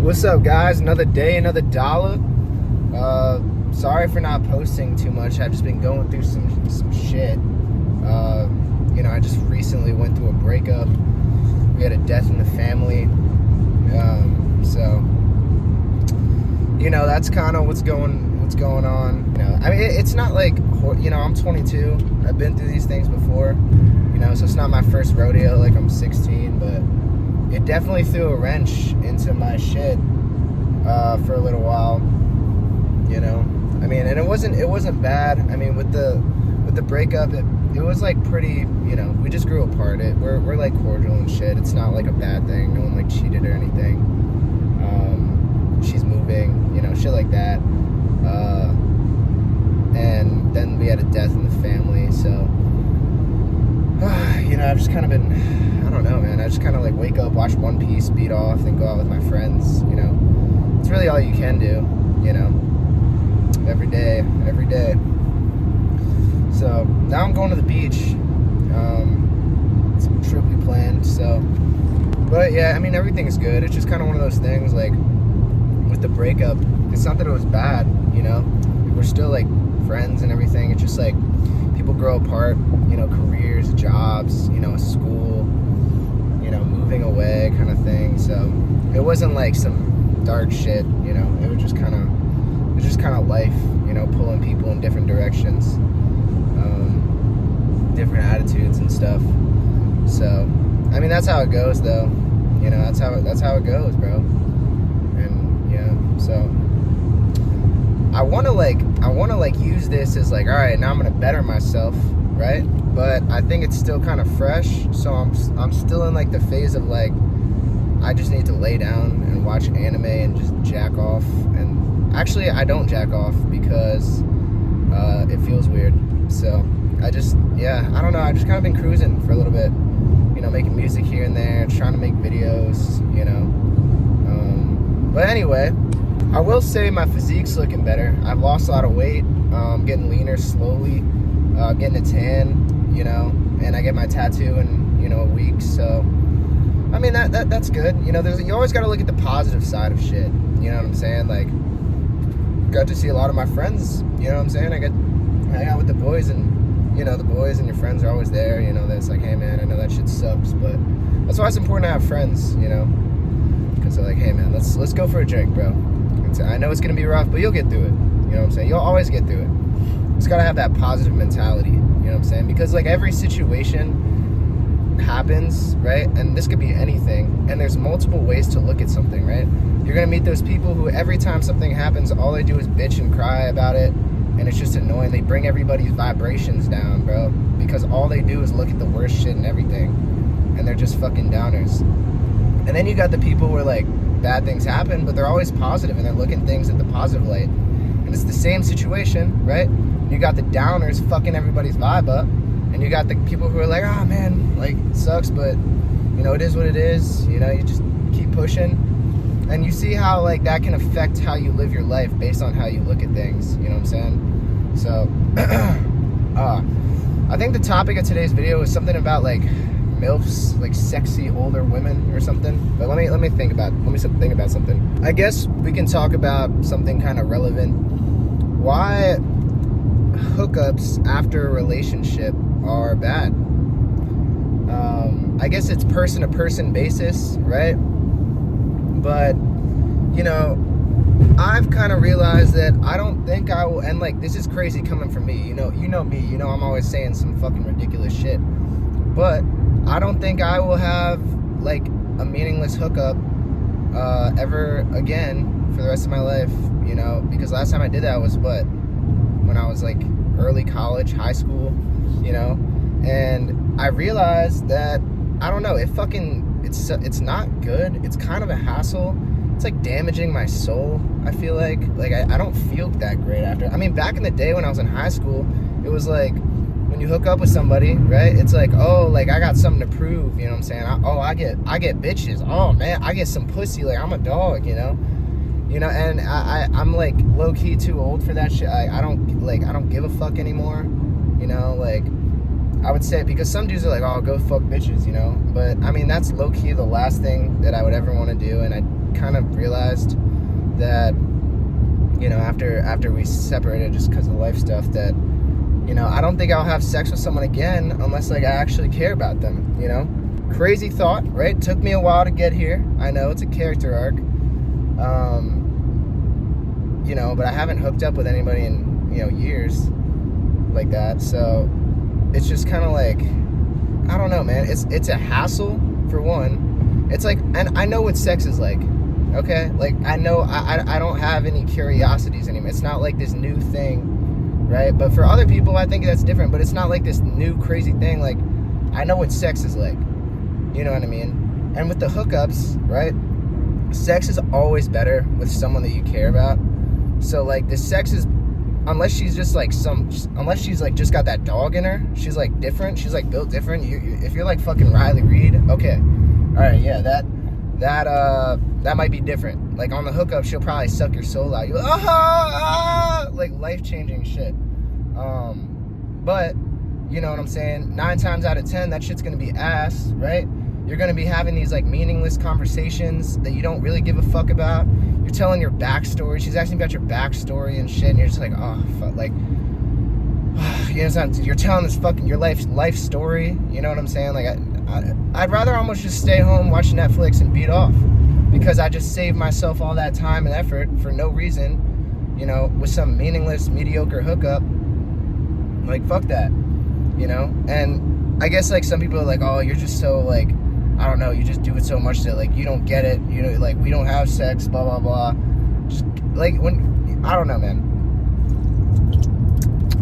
What's up, guys? Another day, another dollar. Sorry for not posting too much. I've just been going through some shit. I just recently went through a breakup. We had a death in the family. That's kind of what's going on. I mean, it's not like, I'm 22. I've been through these things before. So it's not my first rodeo. Like, I'm 16, but it definitely threw a wrench into my shit for a little while. I mean, and it wasn't bad. I mean, with the breakup, it was like pretty, we just grew apart. We're like cordial and shit. It's not like a bad thing. No one like cheated or anything. She's moving, shit like that. And then we had a death in the family, so I've just kind of been, I don't know, man. I just kind of like wake up, watch One Piece, beat off, and go out with my friends. It's really all you can do, every day. So now I'm going to the beach. Some trip we planned. So, but yeah, I mean, everything's good. It's just kind of one of those things, like with the breakup. It's not that it was bad, we're still like friends and everything. It's just like people grow apart, careers, jobs, school, moving away kind of thing. So it wasn't like some dark shit, it was just kind of life, pulling people in different directions, different attitudes and stuff. So, I mean, that's how it goes, though. That's how it goes, bro. And so I want to use this as like, all right, now I'm gonna better myself, right? But I think it's still kind of fresh, so I'm still in like the phase of like, I just need to lay down and watch anime and just jack off. And actually, I don't jack off because it feels weird. So I don't know. I've just kind of been cruising for a little bit, making music here and there, trying to make videos, But anyway, I will say my physique's looking better. I've lost a lot of weight, getting leaner slowly, getting a tan, and I get my tattoo in, a week. So, I mean, that's good. You always got to look at the positive side of shit. You know what I'm saying? Like, got to see a lot of my friends. You know what I'm saying? I got to hang out with the boys, and the boys and your friends are always there. That's like, hey man, I know that shit sucks, but that's why it's important to have friends. Because they're like, hey man, let's go for a drink, bro. I know it's gonna be rough, but you'll get through it. You know what I'm saying? You'll always get through it. Just gotta have that positive mentality. You know what I'm saying? Because like every situation happens, right? And this could be anything. And there's multiple ways to look at something, right? You're gonna meet those people who every time something happens, all they do is bitch and cry about it, and it's just annoying. They bring everybody's vibrations down, bro, because all they do is look at the worst shit and everything, and they're just fucking downers. And then you got the people where like bad things happen, but they're always positive and they're looking things at the positive light. And it's the same situation, right? You got the downers fucking everybody's vibe up, and you got the people who are like, oh man, like it sucks, but it is what it is. You just keep pushing. And you see how like that can affect how you live your life based on how you look at things. You know what I'm saying? So I think the topic of today's video is something about like MILFs, like sexy older women or something. But let me think about something. I guess we can talk about something kind of relevant. Why hookups after a relationship are bad. I guess it's person to person basis, right? But I've kind of realized that I don't think I will, and like this is crazy coming from me. You know me. I'm always saying some fucking ridiculous shit. But I don't think I will have like a meaningless hookup ever again for the rest of my life, because last time I did that was when I was like early college, high school, and I realized that, I don't know, it's not good. It's kind of a hassle. It's like damaging my soul, I feel like I don't feel that great after. I mean, back in the day when I was in high school, it was like, when you hook up with somebody, right, it's like, oh, like I got something to prove, you know what I'm saying? I get bitches. Oh man, I get some pussy, like I'm a dog, and I'm like low-key too old for that shit. I don't give a fuck anymore, like I would say, because some dudes are like, oh, go fuck bitches, but I mean, that's low-key the last thing that I would ever want to do, and kind of realized that, you know, after we separated just because of life stuff, that, you know, I don't think I'll have sex with someone again unless, like, I actually care about them, you know? Crazy thought, right? Took me a while to get here. I know it's a character arc. You know, but I haven't hooked up with anybody in, you know, years like that. So it's just kind of like, I don't know, man. It's a hassle, for one. It's like, and I know what sex is like, okay? Like, I know I don't have any curiosities anymore. It's not like this new thing, right? But for other people, I think that's different. But it's not like this new crazy thing. Like, I know what sex is like. You know what I mean? And with the hookups, right? Sex is always better with someone that you care about. So, like, the sex is, unless she's just like unless she's like just got that dog in her, she's like different, she's like built different. If you're like fucking Riley Reid, okay, all right, yeah, that might be different. Like, on the hookup, she'll probably suck your soul out. You like life-changing shit. But you know what I'm saying? 9 times out of 10, that shit's gonna be ass, right? You're gonna be having these like meaningless conversations that you don't really give a fuck about. You're telling your backstory. She's asking about your backstory and shit, and you're just like, oh, fuck, like, you know, you're telling this fucking your life story. You know what I'm saying? Like, I'd rather almost just stay home, watch Netflix, and beat off, because I just saved myself all that time and effort for no reason. You know, with some meaningless, mediocre hookup. Like, fuck that. You know, and I guess like some people are like, oh, you're just so like, I don't know, you just do it so much that like you don't get it, you know, like we don't have sex, blah blah blah. Just like, when, I don't know, man.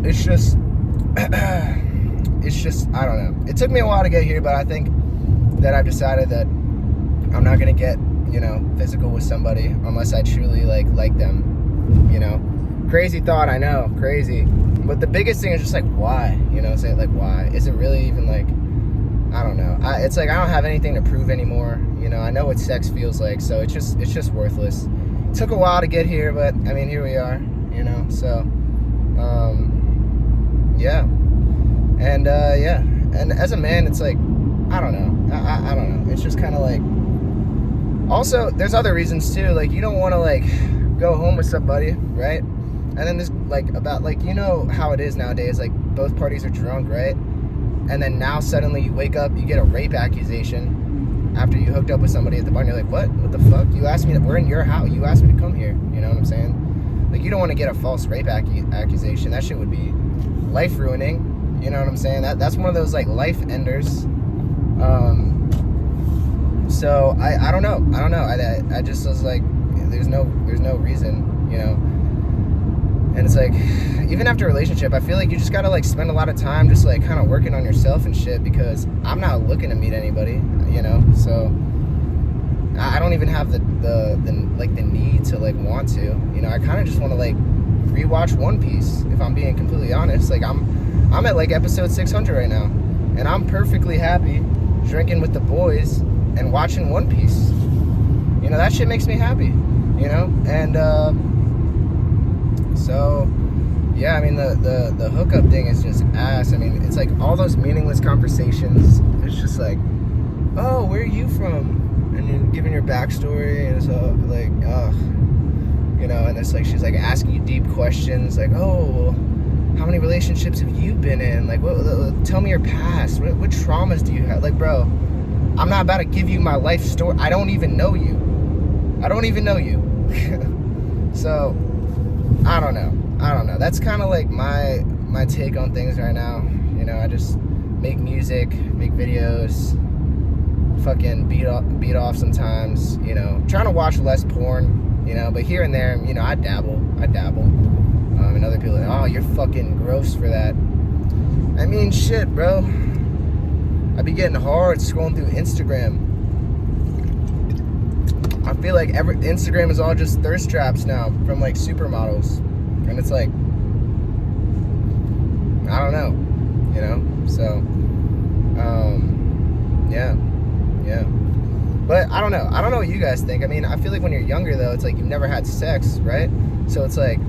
It's just I don't know. It took me a while to get here, but I think that I've decided that I'm not gonna get, you know, physical with somebody unless I truly like them, you know. Crazy thought, I know, crazy. But the biggest thing is just like, why? You know, say like, why? Is it really even like, I don't know. It's like I don't have anything to prove anymore. You know, I know what sex feels like, so it's just worthless. It took a while to get here, but I mean, here we are. You know, so yeah, and yeah, and as a man, it's like, I don't know. I don't know. It's just kind of like. Also, there's other reasons too. Like, you don't want to like go home with somebody, right? And then there's like about like, you know how it is nowadays, like both parties are drunk, right? And then now suddenly you wake up, you get a rape accusation after you hooked up with somebody at the bar, and you're like, what the fuck? You asked me, we're in your house, you asked me to come here, you know what I'm saying? Like, you don't want to get a false rape accusation. That shit would be life ruining, you know what I'm saying? That's one of those like life enders. So I don't know. I just was like, there's no reason, you know. And it's like, even after a relationship, I feel like you just gotta like spend a lot of time just like kind of working on yourself and shit, because I'm not looking to meet anybody, you know. So I don't even have the need to like want to, you know. I kind of just want to like rewatch One Piece, if I'm being completely honest. Like, I'm at like episode 600 right now, and I'm perfectly happy drinking with the boys and watching One Piece. You know, that shit makes me happy, you know. And so yeah, I mean, the hookup thing is just ass. I mean, it's like all those meaningless conversations. It's just like, oh, where are you from? And you're giving your backstory, and it's all like, ugh, you know. And it's like, she's like asking you deep questions, like, oh, how many relationships have you been in? Like, tell me your past. What traumas do you have? Like, bro, I'm not about to give you my life story. I don't even know you. So, I don't know. That's kind of like my take on things right now. You know, I just make music, make videos, fucking beat off sometimes, you know. Trying to watch less porn, you know, but here and there, you know, I dabble. And other people are like, oh, you're fucking gross for that. I mean, shit, bro. I be getting hard scrolling through Instagram. I feel like Instagram is all just thirst traps now from like supermodels. And it's like, I don't know, you know? So, yeah. But I don't know what you guys think. I mean, I feel like when you're younger though, it's like you've never had sex, right? So it's like,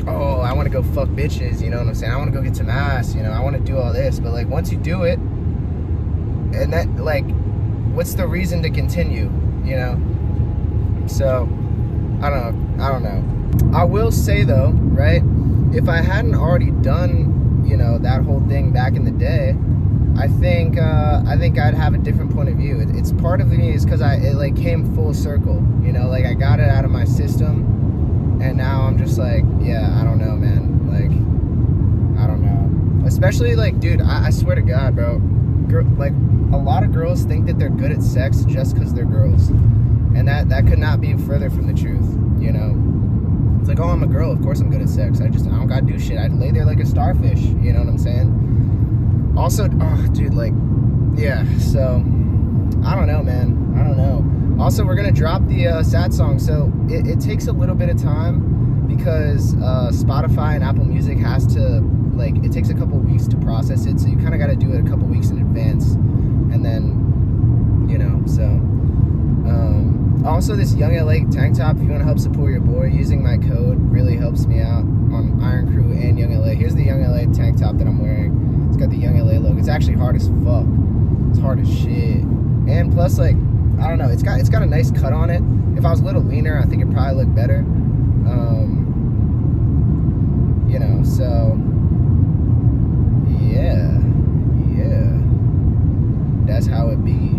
oh, I want to go fuck bitches, you know what I'm saying? I want to go get some ass, you know? I want to do all this. But like, once you do it, and that, like, what's the reason to continue, you know? So I don't know. I will say though, right? If I hadn't already done, you know, that whole thing back in the day, I think I'd have a different point of view. It's part of me is because it like came full circle, you know, like I got it out of my system, and now I'm just like, yeah, I don't know, man. Like, I don't know. Especially like, dude, I swear to God, bro, like a lot of girls think that they're good at sex just because they're girls, and that could not be further from the truth, you know. It's like, oh, I'm a girl, of course I'm good at sex. I don't gotta do shit. I'd lay there like a starfish, you know what I'm saying? Also, oh, dude, like, yeah, so, I don't know, man. I don't know. Also, we're gonna drop the sad song, so it takes a little bit of time because Spotify and Apple Music has to, like, it takes a couple weeks to process it, so you kind of gotta do it a couple weeks in advance, and then, you know, so. Also, this Young LA tank top, if you want to help support your boy, using my code really helps me out on Iron CRUE and Young LA. Here's the Young LA tank top that I'm wearing. It's got the Young LA logo. It's actually hard as fuck. It's hard as shit. And plus, like, I don't know, it's got a nice cut on it. If I was a little leaner, I think it'd probably look better. You know, so yeah. That's how it be.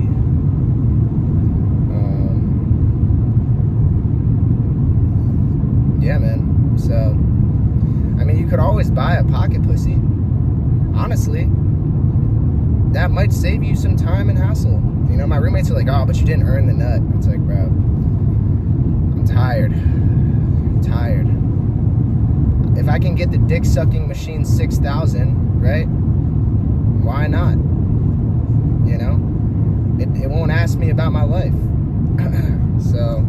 Yeah, man. So, I mean, you could always buy a pocket pussy. Honestly, that might save you some time and hassle. You know, my roommates are like, oh, but you didn't earn the nut. It's like, bro, I'm tired. If I can get the dick sucking machine 6,000, right? Why not? You know, it won't ask me about my life. So,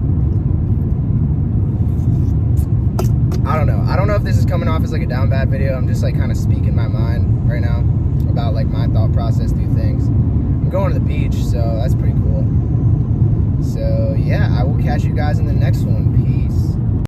I don't know. I don't know if this is coming off as like a down bad video. I'm just like kind of speaking my mind right now about like my thought process through things. I'm going to the beach, so that's pretty cool. So yeah, I will catch you guys in the next one.